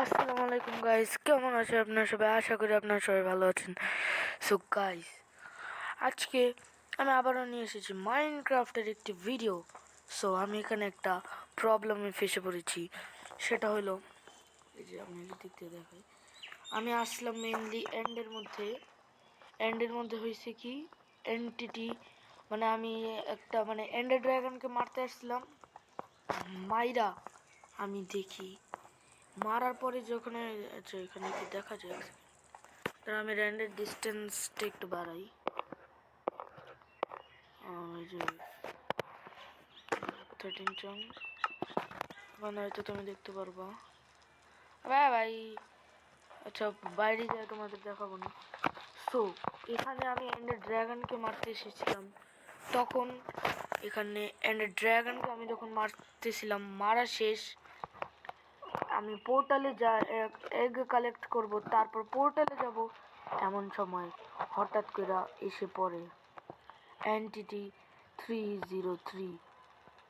আসসালামু আলাইকুম গাইস, কেমন আছেন আপনারা সবাই? আশা করি আপনারা সবাই ভালো আছেন। সো গাইস, আজকে আমি আবারও নিয়ে এসেছি মাইনক্রাফটের একটি ভিডিও। সো আমি এখানে একটা প্রবলেমে ফেসে পড়েছি, সেটা হলো এই যে আমি দিক দিয়ে দেখাই। আমি আসলাম মেনলি এন্ডের মধ্যে হয়েছে কি এন্টিটি, মানে আমি একটা এন্ডার ড্রাগনকে মারতে আসছিলাম। মাইরা আমি দেখি মারার পরে যখন আচ্ছা এখানে কি দেখা যায়, তাহলে আমি র্যান্ডের ডিস্টেন্সটা একটু বাড়াই। এই যে 13 চং ওখানে হয়তো তুমি দেখতে পারবা। ভাই আচ্ছা বাইরে যায় তোমাদের দেখাবো না। সো এখানে আমি এন্ডার ড্রাগনকে মারতে এসেছিলাম, তখন এখানে এন্ডার ড্রাগনকে আমি যখন মারতেছিলাম, মারা শেষ, আমি পোর্টালে যা এগ কালেক্ট করব, তারপর পোর্টালে যাব, এমন সময় হঠাৎ করে এসে পড়ে এন্টিটি 303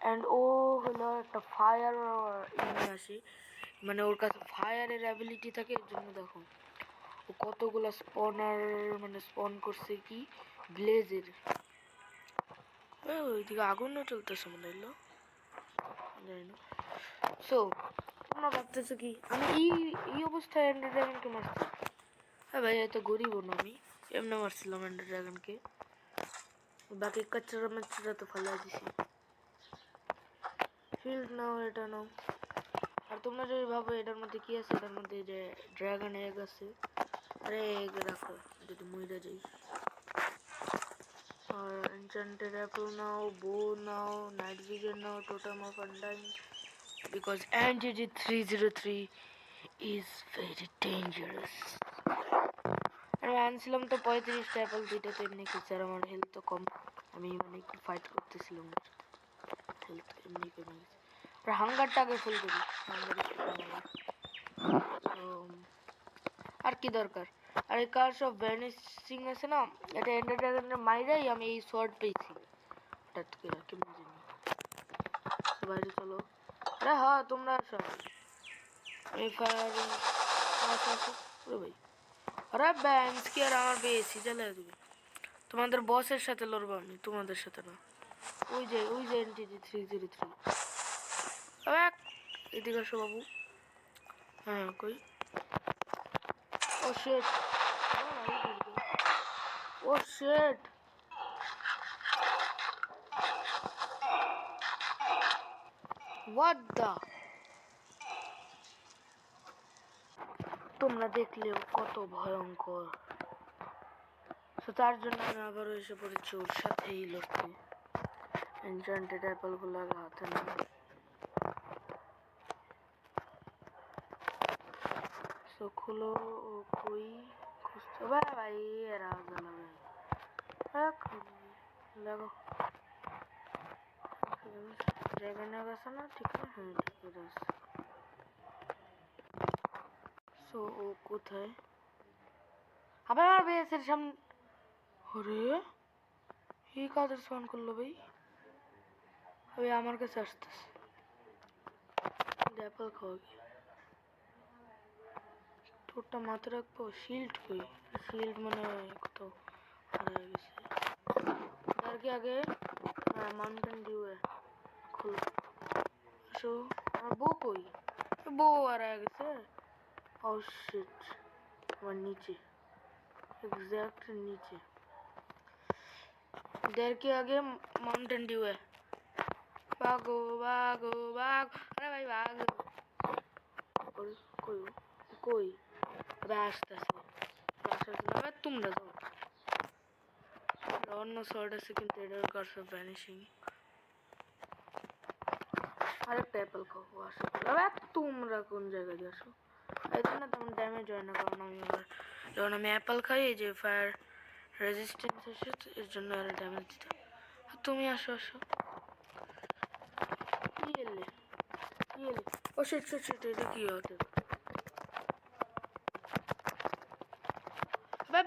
অ্যান্ড ও হলো একটা ফায়ার নিয়ে আসে, মানে ওর কাছে ফায়ারের অ্যাবিলিটি থাকে। এর জন্য দেখো ও কতগুলো স্পনার স্পন করছে কি ব্লেজের। ওইদিকে আগুনও চলতেছে মনে হলো, জানি না। সো তোমরা ভাবতেছো কি আমি এই অবস্থায় এন্ডার ড্রাগনকে মারছি? হ্যাঁ ভাই, এত গরিবও না, আমি এমনি মারছিলাম এন্ডার ড্রাগনকে, বাকি কচরা মচরা তো ফেলা দিছি। ফিল্ড নাও, এটা নাও। আর তোমরা যদি ভাবো এটার মধ্যে কি আছে, এটার মধ্যে যে ড্রাগন এগ আছে। আরে এগ রাখো যদি মইরা যাই। আর enchanted apple now, bow now, night vision now, totem of undying, because entity 303 is very dangerous. আমি আনছিলাম তো 35টা অ্যাপল, দুইটাতে এমনি খেয়েছি, আর আমার হেলথ তো কম। আমি একটু ফাইট করতেছিলাম, হেলথ এমনি কমে গেছে। আর হাঙ্গারটা আগে ফুল করি, আর কি দরকার। আর এই কার্স অফ ভ্যানিশিং আছে না, এটা এন্ডার ড্রাগনের মাইরাই আমি এই শর্ট পেয়েছি হঠাৎ করে, কেমন জানি। বাইরে চলো। আরে হ্যাঁ তোমরা আসো, এই ফায়ারিং আসো ভাই। আরে ব্যান্স কি আর আমার বেশি জ্বালা দেবে। তোমাদের বসের সাথে লড়বো আমি, তোমাদের সাথে না। ওই যে এনটিটি 303। এদিকে আসো বাবু। হ্যাঁ কই? Oh shit, oh shit, what the. তোমরা দেখলেও কত ভয়ঙ্কর। তো তার জন্য আমি আবারও এসে পড়েছি ওর সাথেই লড়তে। এনচান্টেড অ্যাপল গুলো হাতে না। সো খুলো, ও কই খুঁজতে ভাই, এরা জ্বালাবে। দেখো ড্রাগনের কাছে না, ঠিক না? হ্যাঁ ঠিক আছে। সো ও কোথায়? আবার আমার বেসের সামনে। আরে এই কাদের স্পন করলো ভাই? ভাই আমার কাছে আসতেছে। অ্যাপল খাওয়া কি তোরটা মাথা রাখবো? শিল্ড কই? শিল্ড কোথাও হারিয়ে গেছে। তার কি আগে মাউন্টেন ডিউ খুলো। আসো। আমার বউ কই? বউ হারিয়ে গেছে। ও শিট, আমার নিচে, एग्जैक्ट नीचे। देर के आगे माउंटेन ड्यू है। भागो भागो भागो, अरे भाई भागो। कोई कोई रास्ता से তোমরা যাও। অন্য শর্ট আছে কিন্তু এটার কার্স অফ ভ্যানিশিং। আরেকটা অ্যাপেল খাও আসো। তোমরা কোন জায়গায় দিয়ে আসো? এই জন্য তেমন ড্যামেজ হয় না, কারণ যখন আমি অ্যাপেল খাই, এই যে ফায়ার রেজিস্ট্যান্স আসে, এর জন্য আর ড্যামেজ দিতে। তুমি আসো আসো। কি এলে ও শিট শিট শিট, এটা কি হতে?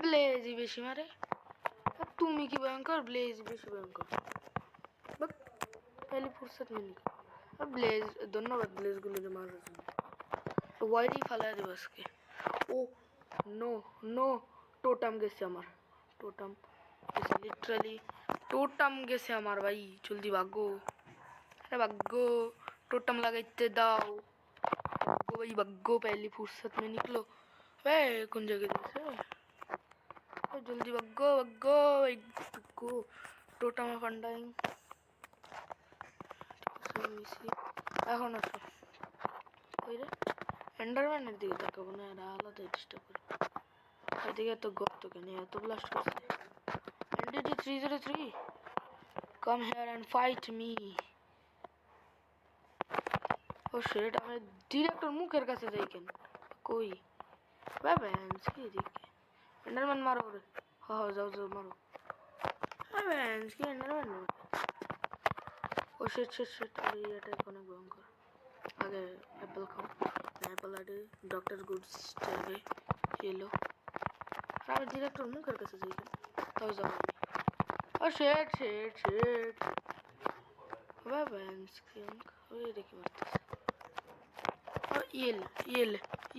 ব্লেজি বেশি মারে। তুমি কি ভয়ঙ্কর, ব্লেজ বেশি ভয়ঙ্কর। पहली फुर्सत मिली। अब ब्लेज, धन्यवाद ब्लेज गुलो जो मार रहे ওয়াইডি ফালাই দেবো আজকে। ও নো নো, টোটাম গেছে আমার, টোটাম গেছে, লিটারালি টোটাম গেছে আমার ভাই। জলদি ভাগ্যো, अरे भागो, टोटम लगाते दाओ, भागो भाई भागो, पहली फुर्सत में निकलो। वे कौन जगह से जल्दी भागो भागो भाई भागो, टोटम फंडाइंग এখন আসো। ওই রে এন্ডারম্যানের দিকে তাকাবো না, এরা আলাদা ডিস্টার্ব করে। এদিকে এত গর্ত কেন, এত ব্লাস্ট করছে। NDT 303 come here and fight me. Oh shit, আমি ডিরেক্টর মুখের কাছে যাই কেন? কই বাবা কি দিকে এন্ডারম্যান মারো রে। হ্যাঁ যাও যাও মারো। বাবা কি এন্ডারম্যান? ও শিট শিট শিট, আরে এটা অনেক ভয়ঙ্কর। আগে অ্যাপল খাও, অ্যাপল আগে ডক্টর গুডস যাবে এলো। আর আমি ডিরেক্টর মুখের কাছে যাই কেন? তাও যাও আমি। ও শিট শিট শিট, বাবা কি ওই দেখি মারতেছে।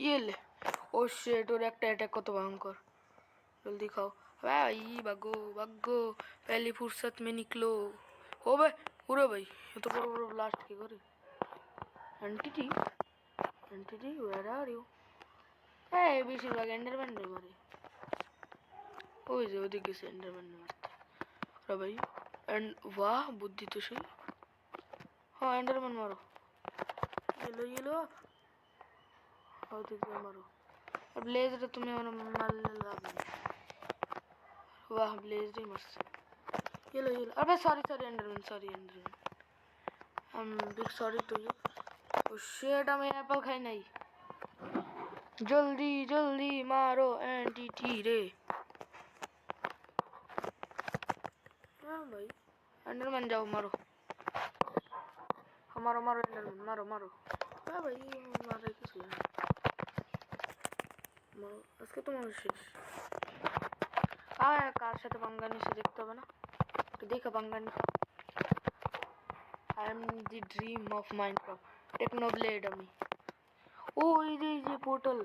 ये ले ओ शिट, और একটা अटैक কত ভয়ঙ্কর। जल्दी खाओ भाई, भागो भागो, पहली फुर्सत में निकलो। ओ भाई पूरा भाई, ये तो बड़ो बड़ो ब्लास्ट के करे। Entity entity where are you? ए বেশিরভাগ এন্ডারম্যান রে মারে। ওই যে ওদিকে সে এন্ডারম্যান মারতে। আরে ভাই এন্ড वाह बुद्धि तो सही। हाँ एंडरमैन मारो, ये लो और दिखा मारो। अब ब्लेज रे तुम्हें मार लगा। वाह ब्लेज रे मस्त। ये लो अबे sorry sorry Enderman, sorry Enderman, I am big sorry to you. Oh shit, আমি অ্যাপল খাই নাই। जल्दी जल्दी मारो एंटिटी रे। हां भाई एंडरमैन जाओ मारो, हमारो मारो एंडरमैन, मारो मारो। हां भाई मारे কিছু না, মারো আজকে তোমার শেষ। কার সাথে পাঙ্গা নিছে দেখতে হবে না, তো দেখো পাঙ্গা নিছে। I am the dream of Minecraft Technoblade আমি। ओ ये पोर्टल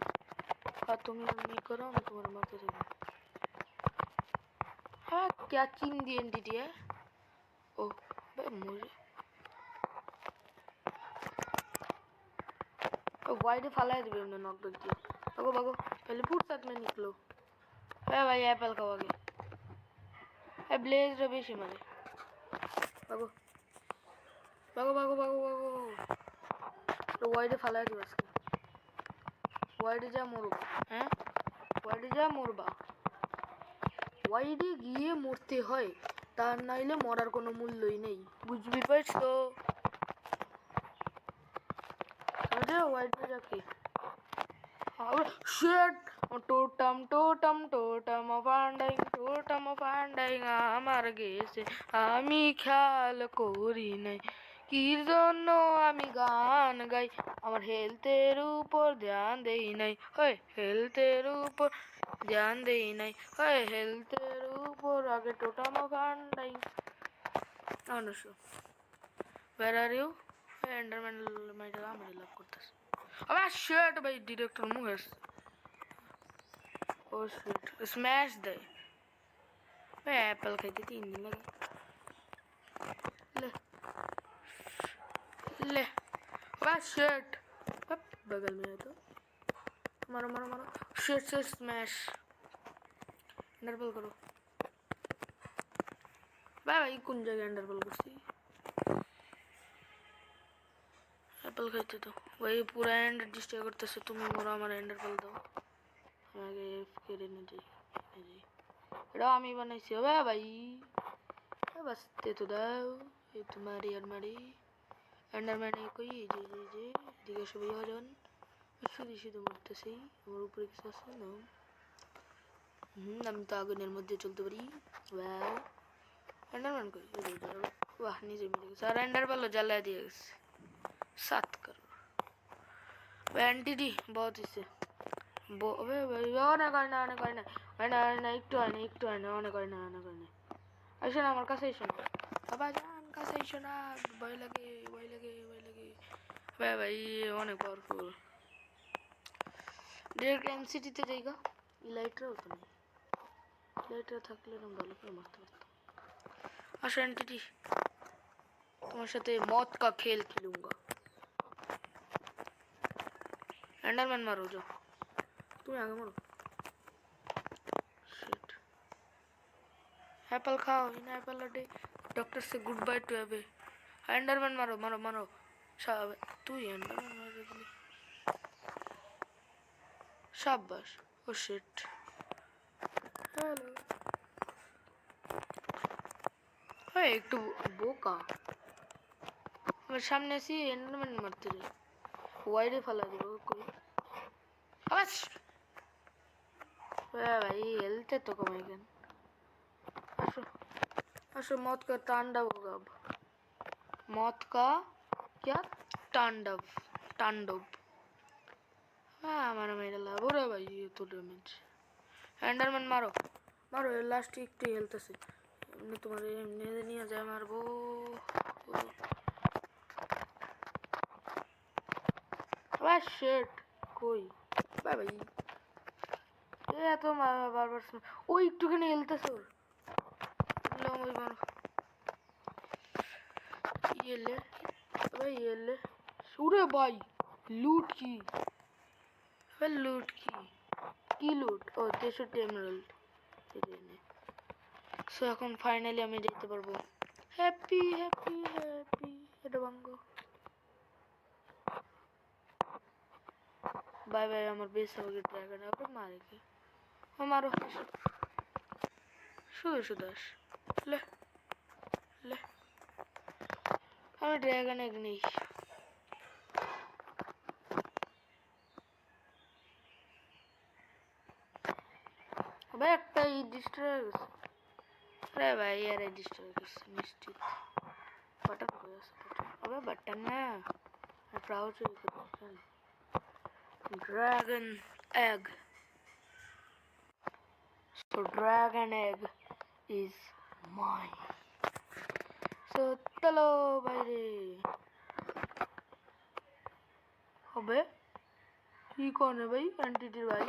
का तुम नहीं करो ना, तुम्हारे माथे से। हाँ क्या चीन दी एंटिटी है? ओ भाई मुझे वाइड फाला है, हमने नॉक कर दिया। भागो भागो, पहले फुर्सत में निकलो। अरे भाई एप्पल खाओगे, ए ब्लेज रे बेशी मारे। भागो भागो भागो भागो भागो, तो वाइड फाला है बस। वाइड जा मरबा, हैं वाइड जा मरबा। ওয়াইডে গিয়ে মরতে হয়, তার নাইলে মরার কোনো মূল্যই নেই, বুঝবি পারছো? আরে ওয়াইডে যাকে শিট, টোটাম টোটাম টোটাম ফান্ডাইং আমার গেছে, আমি খেয়াল করি নাই কি জন্য আমি গান গাই, আমার হেলথের উপর ধ্যান দেই নাই, হয় হেলথের উপর ध्यान दे ही नहीं, हाय हेल्थ ऊपर आगे टोटम फांडाइंग। अनुषु वेयर आर यू? एंडरमैन मेरे का मेरे लव करतेस। अबे शिट भाई डायरेक्टर मुहेस। ओ शिट स्मैश दे। मैं एप्पल खाई 3 दिन लगे। ले ले वाह शिट, बगल में है तो मारो मारो मारो। शिट से स्मैश एंडरबल करो। भाई कौन जगह एंडरबल करती? एप्पल खाते तो वही पूरा एंड डिस्ट्रॉय करते से तुम मोरा हमारा एंडरबल दो, आगे एफ के रहने जी एड़ा আমি বানাইছি। হবে ভাই बस ते तो दाও, ये तुम्हारी अलमारी एंडरमैन कोई जी जी जी दिखे সবাই হজন শুধু শুধু মরতেছি। আমার উপরে কিছু আছে না? আমি তো আগুনের মধ্যে চলতে পারি। ওয়াও एंडरमैन कोई वाह नीचे मिल गया सारा एंडर वाला जला दिया गया 7 करोड़ एंटिटी बहुत इससे अबे भाई आने करना একটু আনে আইসো না আমার কাছে, আইসো না বাবা জান, কাছে আইসো না, ভয় লাগে। ভাই ভাই অনেক পাওয়ারফুল। ডাইরেক্ট এনসিটিতে যাইগা ইলাইটরাও তো নেই ইলাইটরা থাকলে না ভালো করে মারতে পারতাম আসো এনটিটি তোমার সাথে मौत का खेल खेलूंगा एंडरमैन मारो जो तुम आगे मारो शिट एप्पल खाओ इन एप्पल अ डे डॉक्टर से good by two away Enderman मारो मारो मारो तू ही एंडरमैन मारो जल्दी शाबाश ओ शिट हेलो ओए एक तो बोका मेरे सामने से एंडरमैन मारते रहे वाइड फैला दो कोई बस भाई हेल्थ तो कमाएगा असो असो मौत का तांडव होगा अब मौत का क्या तांडव तांडव हाँ हमारा मेरा लाभ हो रहा है भाई ये तो डैमेज एंडरमैन मारो मारो लास्ट एक टी हेल्थ से हमने तुम्हारे नींद नहीं आ जाए मार वो बस शिट कोई बाय भाई ये तो बार बार ओ একটুখানি হেলতেছে ওর लो भाई मारो ये ले भाई ये ले सूरे भाई लूट की भाई लूट की लूट ओ 63 एमराल्ड এনে সো এখন ফাইনালি আমি যেতে পারবো হ্যাপি হ্যাপি হ্যাপি এটা ভাঙ্গো बाय बाय আমার বেস হবে ড্রাগন আপনি মারে কি আমারও শুধু শুধু ले ले আমি ড্রাগন এগ নেই अबे একটা ডিস্ট্রয় अरे भाई यार डिस्ट्रॉय निश्चित बटन हो गया अबे बटन ना proud dragon egg so dragon egg is mine so चलो भाई अबे ये कौन है भाई एंटिटी भाई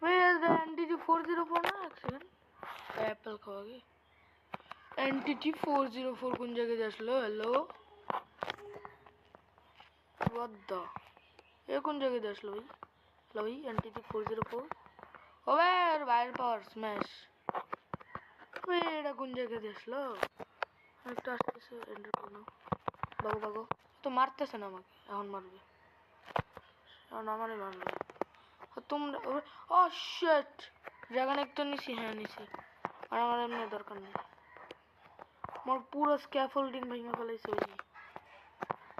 एंटिटी 404 ना एक्सीडेंट एप्पल खाओगे एंटिटी 404 কোন জায়গায় আসলো হ্যালো व्हाट द ये কোন জায়গায় আসলো ভাই হ্যালো ভাই এন্টিটি 404 ওবে বাইরের পাওয়ার স্ম্যাশ ওই এটা কোন জায়গায় আসলো একটা আসছে এন্টার করো বাগো বাগো তো মারতেছ না আমাকে এখন মারবে এখন আমারে মারবে তোমরা ও শিট ড্রাগন একটা নিছি হ্যাঁ নিছি আর আমার এমনি দরকার নেই मोर पूरा स्कैफोल्डिंग भैया फैलाइছে ওই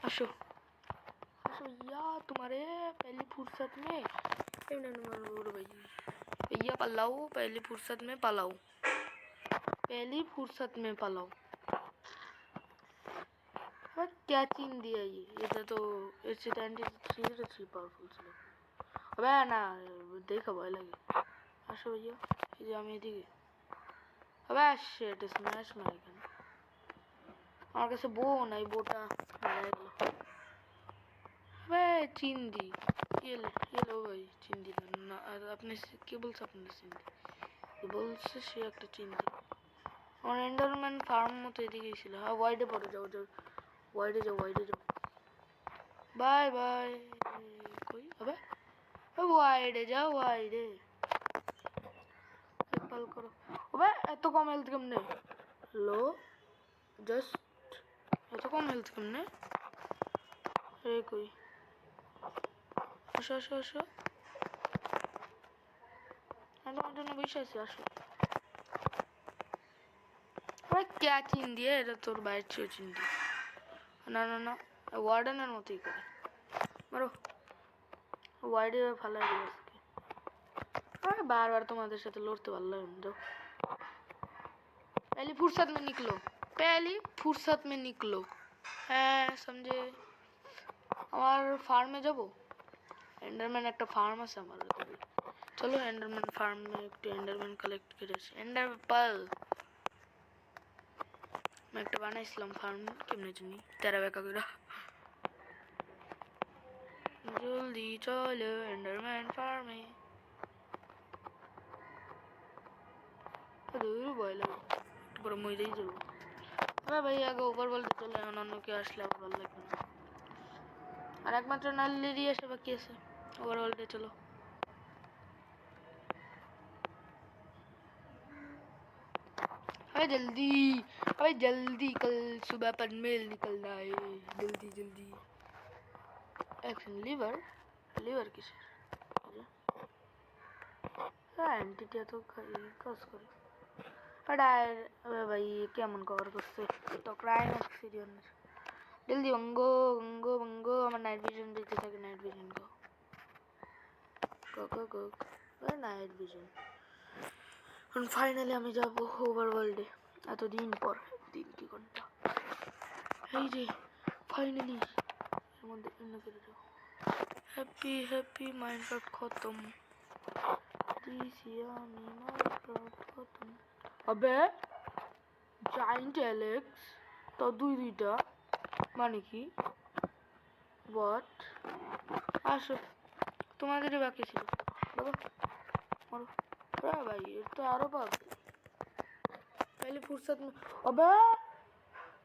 আসো আসো या तुम्हारे पहली फुर्सत में नहीं भाई भैया पलाओ पहली फुर्सत में पलाओ पहली फुर्सत में पलाओ क्या चीन दिया ये तो इससे तो एंटी थ्री पावरफुल ছিল अबे ना देखो भय লাগে আসো भैया এই যে আমি এদিকে अबे शिट स्मैश मार কেন আমার কাছে বো নাই বোটা হারাই গেল वे चिंदी ये लो भाई चिंदी ना अपने কি বলছ আপনি চিন্দি বলছে সে একটা চিন্দি और एंडरमैन फार्म মতো এদিকে ছিল হ্যাঁ ওয়াইডে পড়ে যাও যাও ওয়াইডে যাও बाय बाय कोई अबे वाइडे जाओ वाइडे कॉल करो अबे এত কম হেলথ কেমনে লো জাস্ট এত কম হেলথ কেমনে এই কই আসো আসো আসো আমার জন্য বেশি আছে আসো আরে क्या চিন দিয়ে এটা তোর বাইরে ছিল চিন দিয়ে না না না ওয়ার্ডেনের মতই করে মারো ওয়াইডে ফালাই দিল আজকে अरे बार बार तुम्हारे साथ लड़ते वाला है जाओ पहली फुर्सत में निकलो হ্যাঁ समझे আমার ফার্মে যাব এন্ডারম্যান একটা ফার্ম আছে আমার চলো এন্ডারম্যান ফার্মে একটু এন্ডারম্যান কালেক্ট করে আসি এন্ডার পাল मैं একটা বানাইছিলাম ফার্ম কেমনে জানি তেরা বেকা করে জলদি চলো এন্ডারম্যান ফার্মে। দূর ভয় লাগে, পুরো মরেই যাবো। হ্যাঁ ভাই আগে ওভার বলতে চলে, এখন অন্য কেউ আসলে আবার ভালো লাগবে না। আর একমাত্র নাল্লিরই আসে বাকি আছে, ওভার বলতে চলো। अबे जल्दी, अबे जल्दी, कल सुबह पर मेल निकलना है, जल्दी जल्दी। एक्शन लीवर, लीवर किसे? एंटिटी तो कस करे। अडार, अबे भाई क्या मन कवर करते? तो क्राइम एक्सपीरियंस। जल्दी बंगो बंगो बंगो, हमारा नाइट विजन देखते थे कि नाइट विजन को। गो, अरे नाइट विजन। और फाइनली हमें जब ओवरवर्ल्ड এতদিন পর, দিন কি ঘন্টা, এই যে ফাইনালি এর মধ্যে এমনি করে দাও। হ্যাপি হ্যাপি মাইনক্রাফট খতম, দিছি আমি মাইনক্রাফট খতম। আবে জায়ান্ট অ্যালেক্স তো দুইটা মানে কি? হোয়াট? আসো, তোমাদেরই বাকি ছিল বাবা, মারো। भाई ये तो आरो बाप पहले फुर्सत में। अबे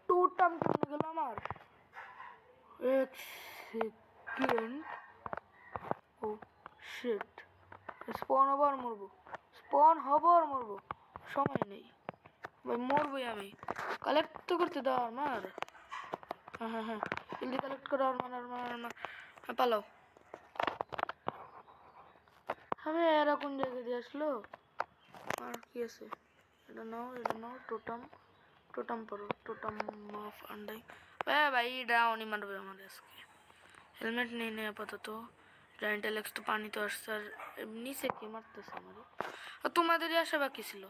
टूटम करने गला मार, एक सेकंड। ओ शिट, স্পন হবার মরবো, স্পন হবার মরবো, সময় নেই ভাই, মরবই আমি। কালেক্ট তো করতে দাও আমার। হ্যাঁ হ্যাঁ হ্যাঁ, জলদি কালেক্ট করো আর মার পালাও। আমি এরকম জায়গায় দিয়ে আসলো। আর কি আছে? এটা নাও টোটাম, টোটাম পড়ো, টোটাম অফ আন্ডাই। ভাই ডাউনই মারবে আমাদের আজকে। হেলমেট নেই নেই আপাতত। জায়ান্ট অ্যালেক্স তো পানি তো আসছে, আর নিচে কে মারতেছে আমারে? আর তোমাদেরই আসা বাকি ছিল।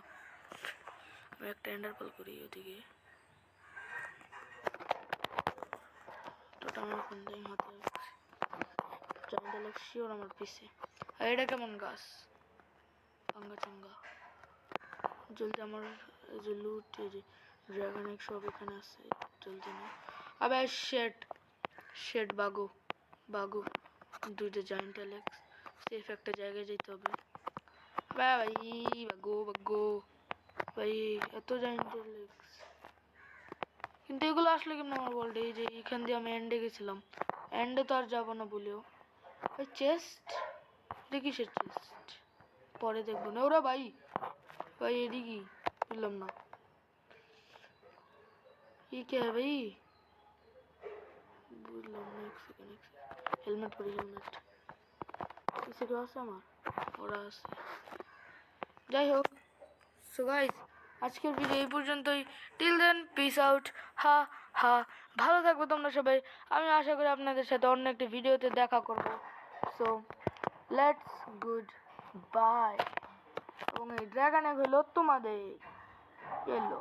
আমি একটা এন্ডার কল করি ওদিকে। টোটাম অফ আন্ডাই হাতে রাখছি। জায়ান্ট অ্যালেক্স শিওর আমার পিছে। আর এটা কেমন গাছ? চাঙ্গা চাঙ্গা। জলদি আমার যে লুট, এই যে ড্রাগন এগ সব এখানে আছে, জলদি না। আবে শেট বাগো বাগো, দুইটা জায়ান্ট অ্যালেক্স, সেফ একটা জায়গায় যেতে হবে। ভাই বাগো বাগো ভাই, এত জায়ান্ট অ্যালেক্স, কিন্তু এগুলো আসলে কেমন আমার বলতে? এই যে এখান দিয়ে আমি এন্ডে গেছিলাম, এন্ডে তো আর যাবো না বলেও। ভাই চেস্ট, দেখি সে চেস্ট পরে দেখবো না। ওরা ভাই भाई एडिगी बुझलाम ना, ये क्या है भाई? बुझलाम ना, एक सेकंड हेलमेट पड़ी, हेलमेट किसे কেউ আছে আমার? ওরা আছে। যাই হোক, সো গাইস আজকের ভিডিও এই পর্যন্তই। টিল দেন পিস আউট, হা হা। ভালো থাকবে তোমরা সবাই। আমি আশা করি আপনাদের সাথে অন্য একটি ভিডিওতে দেখা করব। So let's good bye. এবং এই ড্রাগন এগ হলো তোমাদের এলো।